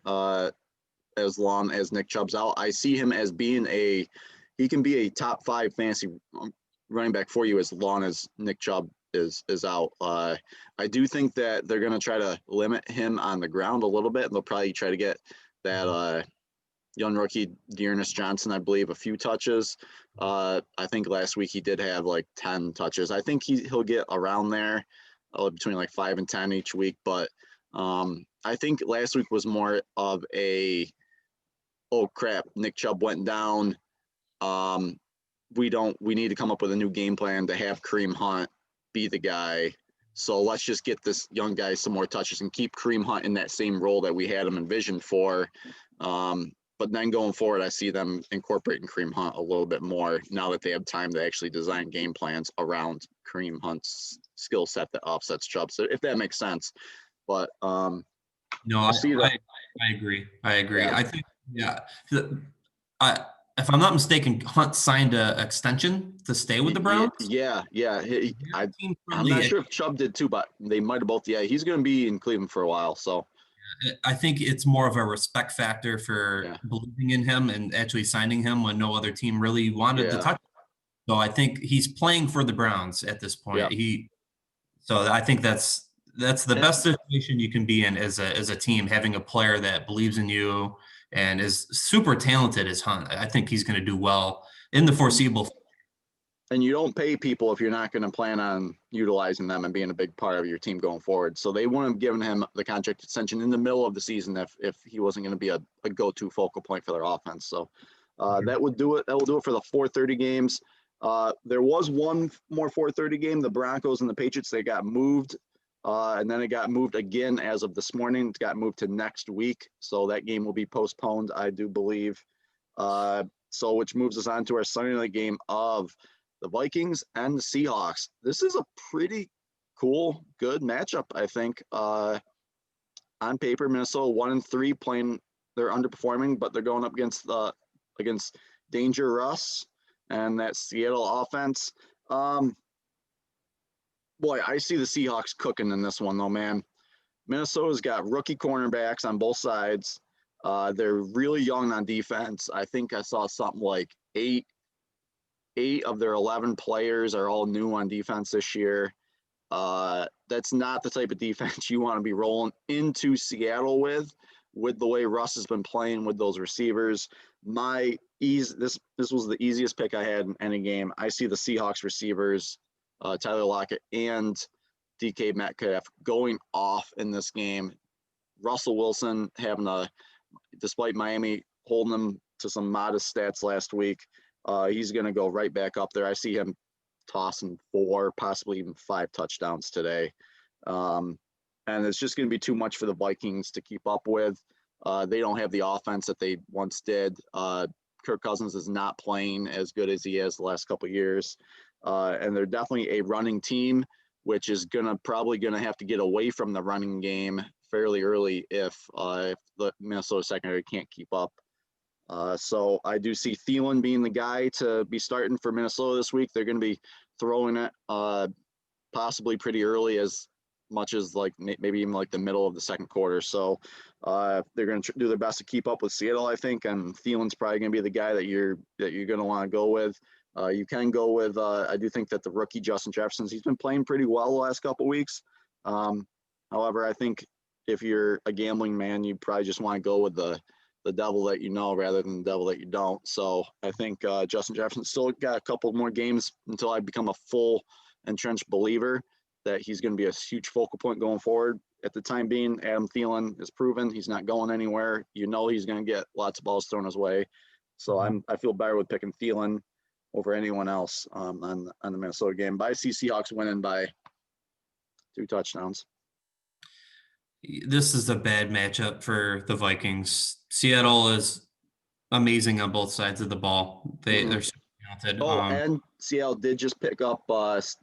As long as Nick Chubb's out, I see him as being he can be a top 5 fantasy running back for you as long as Nick Chubb is out. I do think that they're going to try to limit him on the ground a little bit, and they'll probably try to get that young rookie Dearness Johnson, I believe, a few touches. I think last week he did have like 10 touches. I think he'll get around there, between like 5 and 10 each week. But I think last week was more of a, oh crap, Nick Chubb went down. We need to come up with a new game plan to have Kareem Hunt be the guy. So let's just get this young guy some more touches and keep Kareem Hunt in that same role that we had him envisioned for. But then going forward, I see them incorporating Kareem Hunt a little bit more now that they have time to actually design game plans around Kareem Hunt's skill set that offsets Chubb. So if that makes sense. But No, I see that. I agree. I agree. Yeah. I think, if I'm not mistaken, Hunt signed an extension to stay with the Browns. Yeah. Team I'm friendly. not sure if Chubb did too, but they might have both. Yeah, he's going to be in Cleveland for a while. So I think it's more of a respect factor for believing in him and actually signing him when no other team really wanted to touch him. So I think he's playing for the Browns at this point. So I think that's the best situation you can be in as a team, having a player that believes in you and is super talented as Hunt. I think he's going to do well in the foreseeable future. And you don't pay people if you're not going to plan on utilizing them and being a big part of your team going forward. So they wouldn't have given him the contract extension in the middle of the season if he wasn't going to be a go-to focal point for their offense. So that would do it. That will do it for the 4:30 games. There was one more 4:30 game, the Broncos and the Patriots. They got moved, and then it got moved again as of this morning. It got moved to next week. So that game will be postponed, I do believe. So which moves us on to our Sunday night game of the Vikings and the Seahawks. This is a pretty cool, good matchup, I think. On paper, Minnesota 1-3 playing. They're underperforming, but they're going up against Danger Russ and that Seattle offense. Boy, I see the Seahawks cooking in this one, though, man. Minnesota's got rookie cornerbacks on both sides. They're really young on defense. I think I saw something like eight of their 11 players are all new on defense this year. That's not the type of defense you want to be rolling into Seattle with the way Russ has been playing with those receivers. This was the easiest pick I had in any game. I see the Seahawks receivers, Tyler Lockett and DK Metcalf, going off in this game. Russell Wilson despite Miami holding them to some modest stats last week, he's going to go right back up there. I see him tossing 4, possibly even 5 touchdowns today. And it's just going to be too much for the Vikings to keep up with. They don't have the offense that they once did. Kirk Cousins is not playing as good as he has the last couple of years. And they're definitely a running team, which is probably going to have to get away from the running game fairly early if the Minnesota secondary can't keep up. So I do see Thielen being the guy to be starting for Minnesota this week. They're going to be throwing it possibly pretty early, as much as like maybe even like the middle of the second quarter. So they're going to do their best to keep up with Seattle, I think. And Thielen's probably going to be the guy that you're going to want to go with. You can go with. I do think that the rookie Justin Jefferson, he's been playing pretty well the last couple of weeks. However, I think if you're a gambling man, you probably just want to go with the devil that you know rather than the devil that you don't. So I think Justin Jefferson still got a couple more games until I become a full entrenched believer that he's going to be a huge focal point going forward. At the time being, Adam Thielen is proven he's not going anywhere. You know he's going to get lots of balls thrown his way. So I feel better with picking Thielen over anyone else on the Minnesota game. But I see Seahawks winning by 2 touchdowns. This is a bad matchup for the Vikings. Seattle is amazing on both sides of the ball. They're super talented. And Seattle did just pick up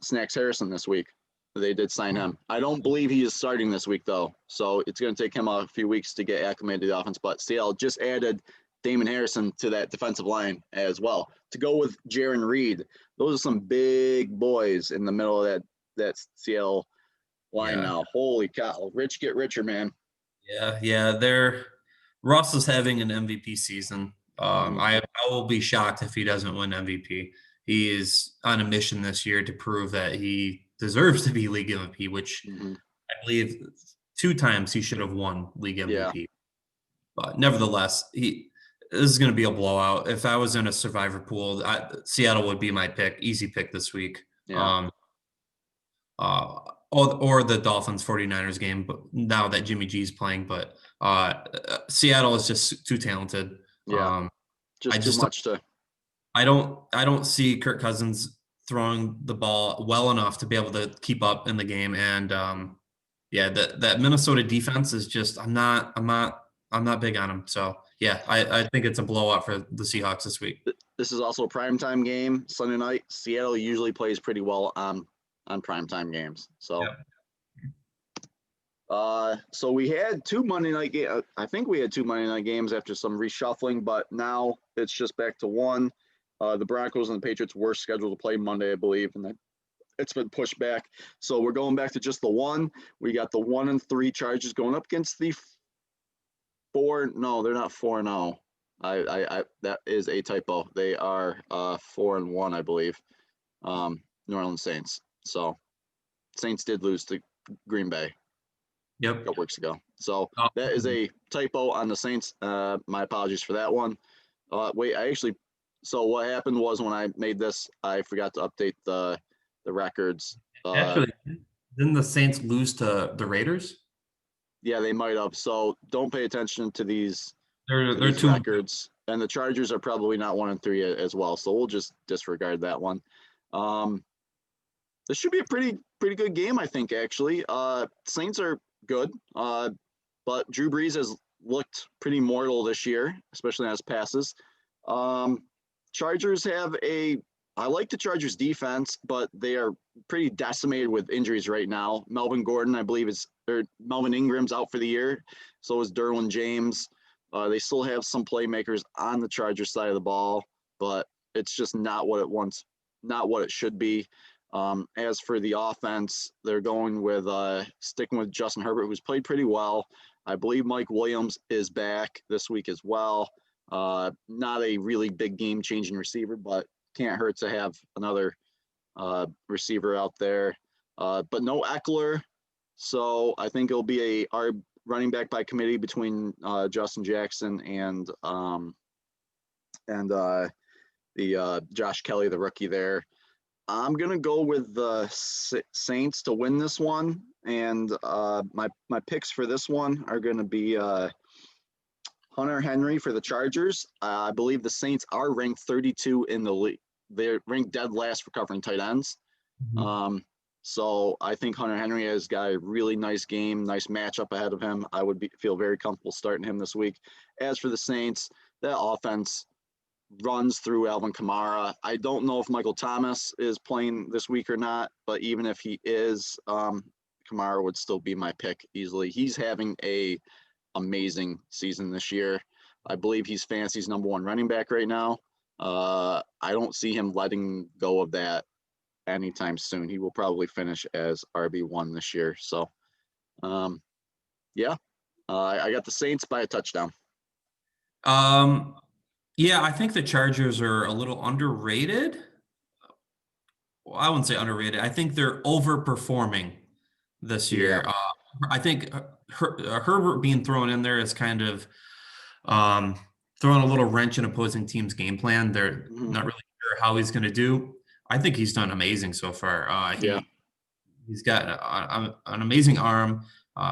Snacks Harrison this week. They did sign him. I don't believe he is starting this week, though. So it's going to take him a few weeks to get acclimated to the offense. But Seattle just added Damon Harrison to that defensive line as well to go with Jaron Reed. Those are some big boys in the middle of that Seattle line now. Holy cow. Rich get richer, man. Yeah. Russ is having an MVP season. I will be shocked if he doesn't win MVP. he is on a mission this year to prove that he deserves to be league MVP, which Mm-hmm. I believe 2 times he should have won league Yeah. MVP. But nevertheless, this is going to be a blowout. If I was in a survivor pool, Seattle would be my pick, easy pick this week. Yeah. Uh, or the Dolphins 49ers game, but now that Jimmy G's playing, but Seattle is just too talented. Yeah. I Just too just much to. I don't see Kirk Cousins throwing the ball well enough to be able to keep up in the game. And yeah, that Minnesota defense is just I'm not big on them. So yeah, I think it's a blowout for the Seahawks this week. This is also a primetime game, Sunday night. Seattle usually plays pretty well on primetime games. So. Yep. So we had 2 Monday night games. I think we had 2 Monday night games after some reshuffling, but now it's just back to one. The Broncos and the Patriots were scheduled to play Monday, I believe, and it's been pushed back. So we're going back to just the one. We got the 1-3 Chargers going up against the 4. No, they're not 4-0. I that is a typo. They are 4-1, I believe. New Orleans Saints. So Saints did lose to Green Bay. Yep. A couple weeks ago. So that is a typo on the Saints. My apologies for that one. So what happened was when I made this, I forgot to update the records. Actually, didn't the Saints lose to the Raiders? Yeah, they might have. So don't pay attention to these They're 2 records. And the Chargers are probably not 1-3 as well. So we'll just disregard that one. This should be a pretty good game, I think, actually. Saints are good, but Drew Brees has looked pretty mortal this year, especially on his passes. Chargers I like the Chargers defense, but they are pretty decimated with injuries right now. Melvin Gordon, I believe, Melvin Ingram's out for the year. So is Derwin James. They still have some playmakers on the Chargers side of the ball, but it's just not what it should be. As for the offense, they're going with sticking with Justin Herbert, who's played pretty well. I believe Mike Williams is back this week as well. Not a really big game-changing receiver, but can't hurt to have another receiver out there. But no Eckler, so I think it'll be our running back by committee between Justin Jackson and the Josh Kelly, the rookie there. I'm gonna go with the Saints to win this one, and my picks for this one are gonna be Hunter Henry for the Chargers. I believe the Saints are ranked 32 in the league. They're ranked dead last for covering tight ends. Mm-hmm. So I think Hunter Henry has got a really nice game, nice matchup ahead of him. I would feel very comfortable starting him this week. As for the Saints, that offense runs through Alvin Kamara. I don't know if Michael Thomas is playing this week or not, but even if he is, Kamara would still be my pick easily. He's having a amazing season this year. I believe he's Fantasy's number 1 running back right now. I don't see him letting go of that anytime soon. He will probably finish as RB1 this year. So, yeah, I got the Saints by a touchdown. Yeah, I think the Chargers are a little underrated. Well, I wouldn't say underrated. I think they're overperforming this year. Yeah. I think Herbert being thrown in there is kind of throwing a little wrench in opposing teams' game plan. They're not really sure how he's going to do. I think he's done amazing so far. He's got an amazing arm.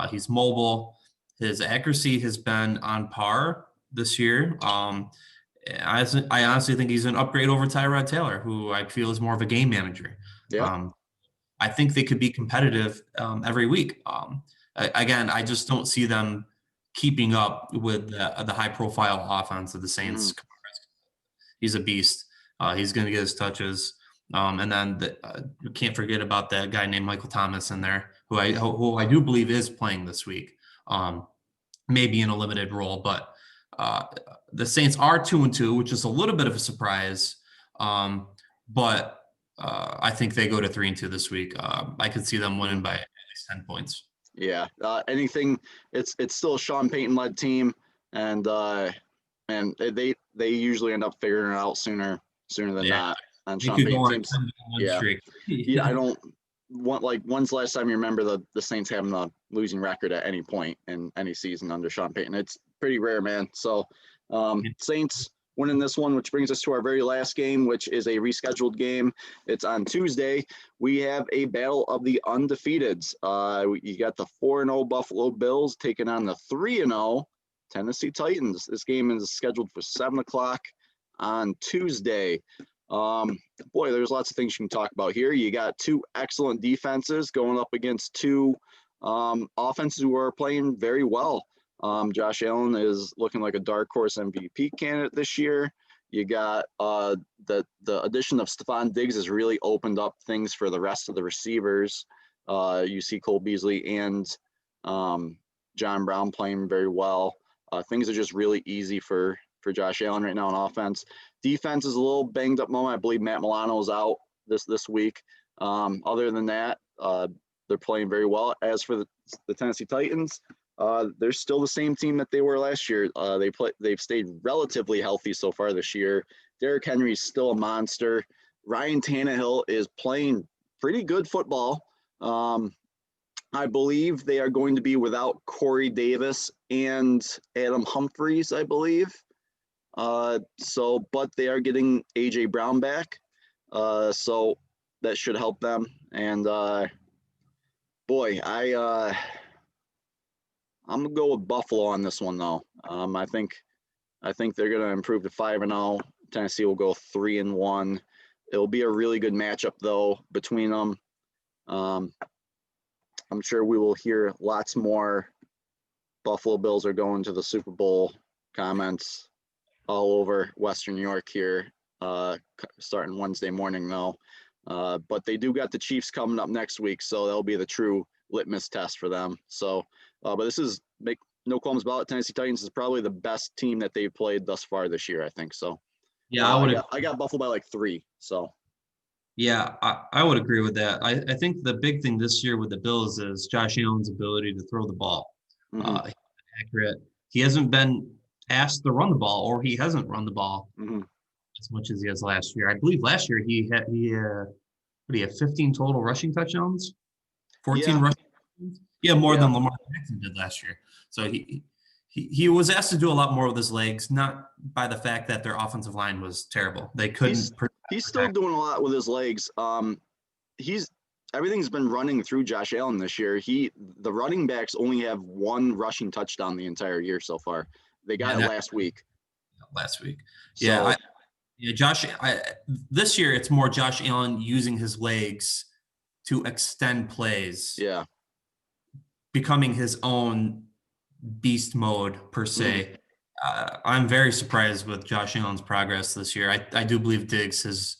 He's mobile. His accuracy has been on par this year. I honestly think he's an upgrade over Tyrod Taylor, who I feel is more of a game manager. Yeah. I think they could be competitive every week. Again, I just don't see them keeping up with the high-profile offense of the Saints. He's a beast. He's going to get his touches. And then you can't forget about that guy named Michael Thomas in there, who I do believe is playing this week, maybe in a limited role. But the Saints are 2-2, which is a little bit of a surprise. But I think they go to 3-2 this week. I could see them winning by at least 10 points. Yeah. It's still a Sean Payton led team, and they usually end up figuring it out sooner than not. on He Sean could go Payton on a teams. 10-1 Yeah, streak. yeah. I don't want like when's the last time you remember the Saints having a losing record at any point in any season under Sean Payton? It's pretty rare, man. So Saints winning this one, which brings us to our very last game, which is a rescheduled game. It's on Tuesday. We have a battle of the undefeateds. You got the 4-0 Buffalo Bills taking on the 3-0 Tennessee Titans. This game is scheduled for 7 o'clock on Tuesday. Boy, there's lots of things you can talk about here. You got two excellent defenses going up against two offenses who are playing very well. Josh Allen is looking like a dark horse MVP candidate this year. You got the addition of Stephon Diggs has really opened up things for the rest of the receivers. You see Cole Beasley and John Brown playing very well. Things are just really easy for Josh Allen right now on offense. Defense is a little banged up moment. I believe Matt Milano is out this week. Other than that, they're playing very well. As for the Tennessee Titans, they're still the same team that they were last year. They've stayed relatively healthy so far this year. Derrick Henry is still a monster. Ryan Tannehill is playing pretty good football. I believe they are going to be without Corey Davis and Adam Humphries, I believe. But they are getting AJ Brown back. So that should help them. And boy, I'm gonna go with Buffalo on this one though. I think they're gonna improve to 5-0. Tennessee will go 3-1. It'll be a really good matchup though between them. I'm sure we will hear lots more Buffalo Bills are going to the Super Bowl comments all over Western New York here, starting Wednesday morning though. But they do got the Chiefs coming up next week, so that'll be the true litmus test for them. So, but this is, make no qualms about it, Tennessee Titans is probably the best team that they've played thus far this year, I think. So, Yeah, I got Buffalo by like 3. So, yeah, I would agree with that. I think the big thing this year with the Bills is Josh Allen's ability to throw the ball. He's accurate. He hasn't been asked to run the ball, or he hasn't run the ball as much as he has last year. I believe last year he had 15 total rushing touchdowns, 14 rushing touchdowns. Yeah, more than Lamar Jackson did last year. So he was asked to do a lot more with his legs, not by the fact that their offensive line was terrible. They couldn't. He's still doing a lot with his legs. Everything's been running through Josh Allen this year. The running backs only have 1 rushing touchdown the entire year so far. They got it last week. Last week, so, Josh. This year it's more Josh Allen using his legs to extend plays. Yeah, becoming his own beast mode per se. I'm very surprised with Josh Allen's progress this year. I do believe Diggs has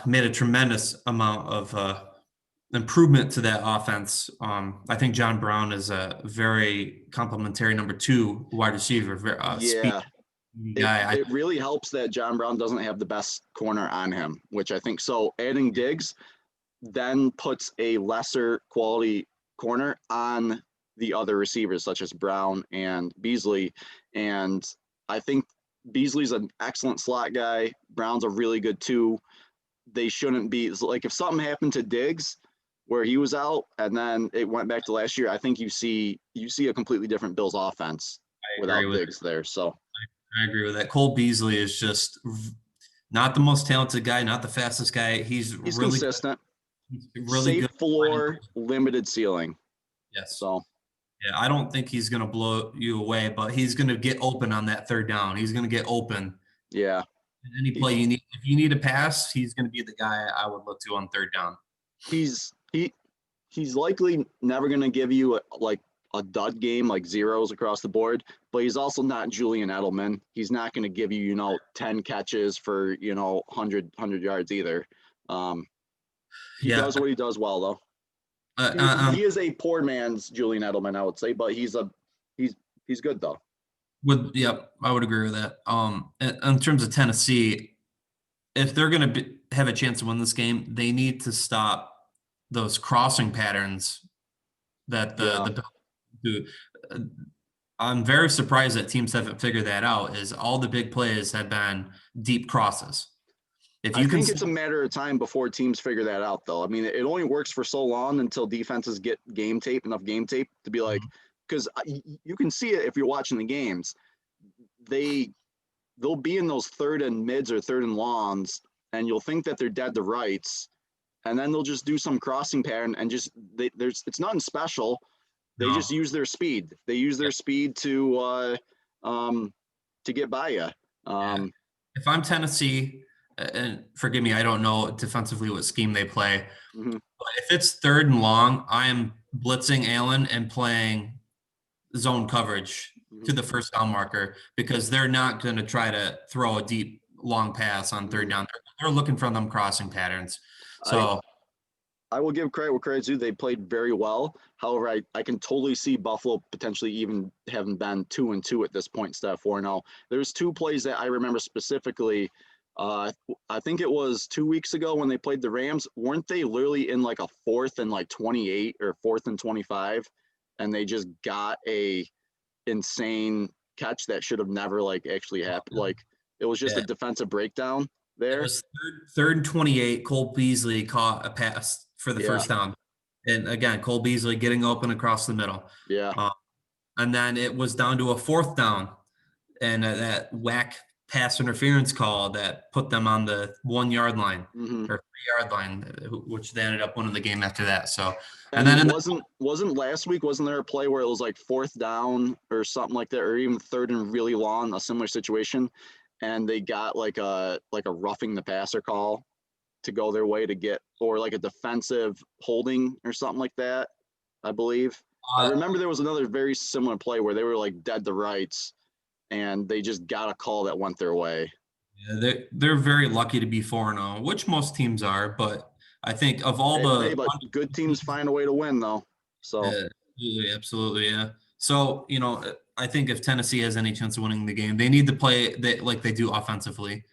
made a tremendous amount of improvement to that offense. I think John Brown is a very complimentary number 2 wide receiver. yeah. Guy. It really helps that John Brown doesn't have the best corner on him, which I think so. Adding Diggs then puts a lesser quality corner on the other receivers, such as Brown and Beasley. And I think Beasley's an excellent slot guy. Brown's a really good 2. They shouldn't be like, if something happened to Diggs where he was out and then it went back to last year, I think you see a completely different Bills offense without Diggs there. So I agree with that. Cole Beasley is just not the most talented guy, not the fastest guy. He's really consistent. He's really safe good. Floor, limited ceiling. Yes. So, yeah, I don't think he's going to blow you away, but he's going to get open on that 3rd down. He's going to get open. Yeah. Any play you need, if you need a pass, he's going to be the guy I would look to on 3rd down. He's likely never going to give you a dud game, like zeros across the board, but he's also not Julian Edelman. He's not going to give you, 10 catches for, 100 yards either. He does what he does well, though. He is a poor man's Julian Edelman, I would say, but he's good though. I would agree with that. In terms of Tennessee, if they're going to have a chance to win this game, they need to stop those crossing patterns that the do. I'm very surprised that teams haven't figured that out. Is all the big plays have been deep crosses. If I you can, think it's a matter of time before teams figure that out, though. I mean, it only works for so long until defenses get enough game tape to be like, because you can see it if you're watching the games. They they'll be in those third and mids or third and longs, and you'll think that they're dead to rights, and then they'll just do some crossing pattern and just there's it's nothing special. They no, just use their speed. They use their speed to get by you. yeah. If I'm Tennessee, and forgive me, I don't know defensively what scheme they play. Mm-hmm. But if it's third and long, I am blitzing Allen and playing zone coverage Mm-hmm. to the first down marker because they're not going to try to throw a deep long pass on third down. They're looking for them crossing patterns. I So I will give credit where credit's due. They played very well. However, I can totally see Buffalo potentially even having been 2-2 at this point instead of 4-0. There's two plays that I remember specifically. I think it was 2 weeks ago when they played the Rams. Weren't they literally in like a 4th and 28 or 4th and 25, and they just got a insane catch that should have never like actually happened. Like it was just a yeah, defensive breakdown it there. was third and 28. Cole Beasley caught a pass for the Yeah, first down. And again, Cole Beasley getting open across the middle. yeah. Um, and then it was down to a fourth down and that whack pass interference call that put them on the 1 yard line Mm-hmm. or 3 yard line, which they ended up winning the game after that. So, and And then wasn't last week, wasn't there a play where it was like 4th down or something like that, or even third and really long, a similar situation, and they got like a roughing the passer call to go their way to get, or like a defensive holding or something like that, I believe. I uh, remember there was another very similar play where they were like dead to rights and they just got a call that went their way. they're very lucky to be 4-0, which most teams are. But I think of all Hey, the but good teams find a way to win though. So absolutely, yeah. So I think if Tennessee has any chance of winning the game, they need to play like they do offensively.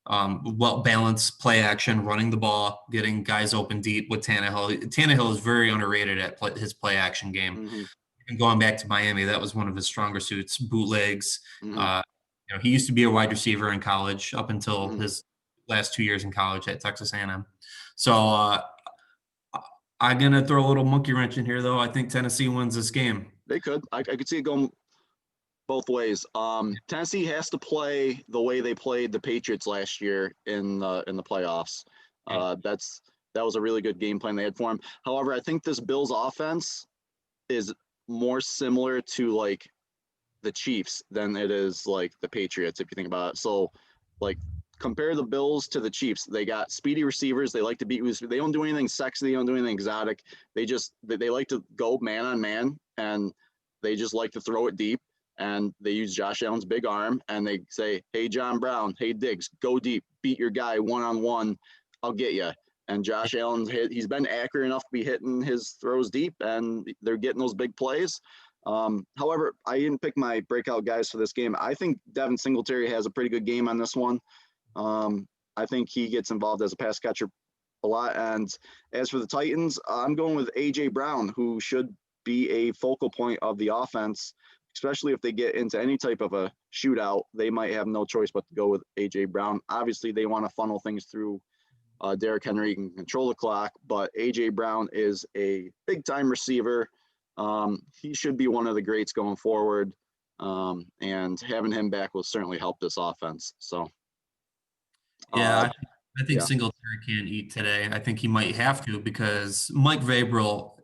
Well balanced play action, running the ball, getting guys open deep with Tannehill. Tannehill is very underrated at his play action game. mm-hmm, And going back to Miami, that was one of his stronger suits. Bootlegs. mm-hmm, Uh, he used to be a wide receiver in college up until mm-hmm. his last 2 years in college at Texas A&M. So I'm gonna throw a little monkey wrench in here, though. I think Tennessee wins this game. They could. I could see it going both ways. Tennessee has to play the way they played the Patriots last year in the playoffs. That was a really good game plan they had for him. However, I think this Bills offense is more similar to like the Chiefs than it is like the Patriots, if you think about it. So, like, compare the Bills to the Chiefs. They got speedy receivers. They like to beat. They don't do anything sexy. They don't do anything exotic. They like to go man on man, and they just like to throw it deep. And they use Josh Allen's big arm, and they say, "Hey, John Brown. Hey, Diggs, go deep. Beat your guy one on one. I'll get you." And Josh Allen's he's been accurate enough to be hitting his throws deep, and they're getting those big plays. However, I didn't pick my breakout guys for this game. I think Devin Singletary has a pretty good game on this one. I think he gets involved as a pass catcher a lot. And as for the Titans, I'm going with A.J. Brown, who should be a focal point of the offense, especially if they get into any type of a shootout. They might have no choice but to go with A.J. Brown. Obviously, they want to funnel things through Derrick Henry. Can control the clock, but A.J. Brown is a big-time receiver. He should be one of the greats going forward, and having him back will certainly help this offense. So, Yeah, I think yeah, Singletary can't eat today. I think he might have to because Mike Vrabel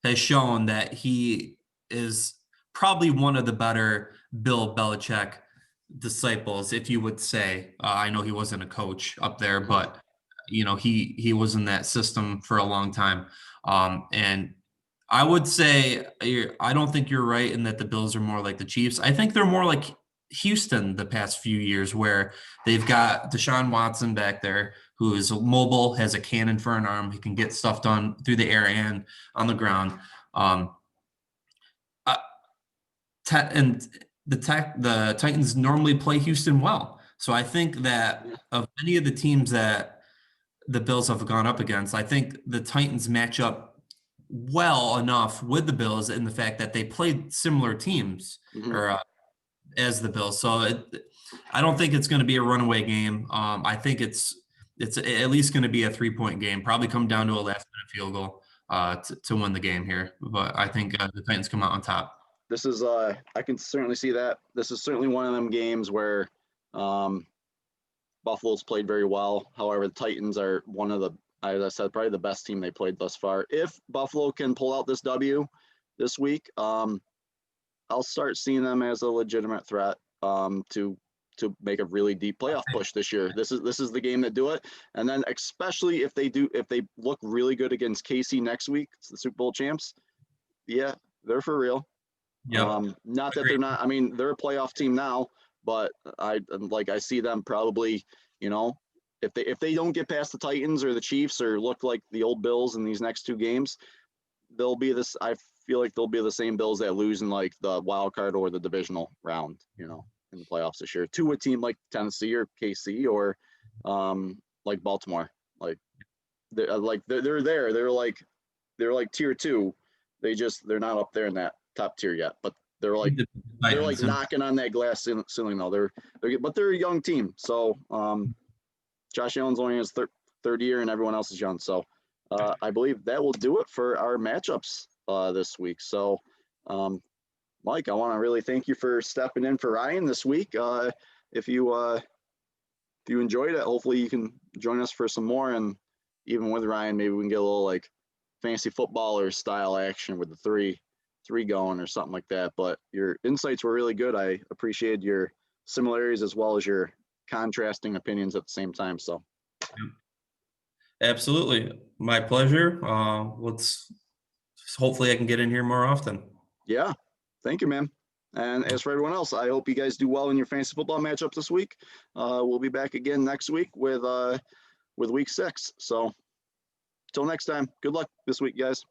has shown that he is probably one of the better Bill Belichick disciples, if you would say. I know he wasn't a coach up there, mm-hmm. but he was in that system for a long time. And I would say I don't think you're right in that the Bills are more like the Chiefs. I think they're more like Houston the past few years, where they've got Deshaun Watson back there, who is mobile, has a cannon for an arm, he can get stuff done through the air and on the ground. Um, uh, and the Titans normally play Houston well, so I think that of any of the teams that the Bills have gone up against, I think the Titans match up well enough with the Bills in the fact that they played similar teams Mm-hmm. or as the Bills. So I don't think it's going to be a runaway game. I think it's it's at least going to be a 3-point game. Probably come down to a last-minute field goal to win the game here. But I think the Titans come out on top. This is I can certainly see that. This is certainly one of them games where Buffalo's played very well. However, the Titans are one of the, as I said, probably the best team they played thus far. If Buffalo can pull out this W this week, I'll start seeing them as a legitimate threat to make a really deep playoff push this year. This is the game that do it. And then especially if they look really good against KC next week, it's the Super Bowl champs. Yeah, they're for real. Yep. Not that they're not. I mean, they're a playoff team now, but I see them probably, if they don't get past the Titans or the Chiefs or look like the old Bills in these next two games, they'll be this. I feel like they'll be the same Bills that lose in like the wild card or the divisional round, in the playoffs this year to a team like Tennessee or KC or like Baltimore. They're there. They're like tier 2. They're not up there in that top tier yet, but they're like knocking on that glass ceiling though. But they're a young team. So Josh Allen's only in his third year and everyone else is young. So I believe that will do it for our matchups this week. So Mike, I want to really thank you for stepping in for Ryan this week. If you enjoyed it, hopefully you can join us for some more. And even with Ryan, maybe we can get a little like fantasy footballer style action with the three going or something like that. But your insights were really good. I appreciated your similarities as well as your contrasting opinions at the same time. So absolutely, my pleasure. Hopefully I can get in here more often. Yeah, thank you, man. And as for everyone else, I hope you guys do well in your fantasy football matchups this week. We'll be back again next week with week 6. So till next time, good luck this week, guys.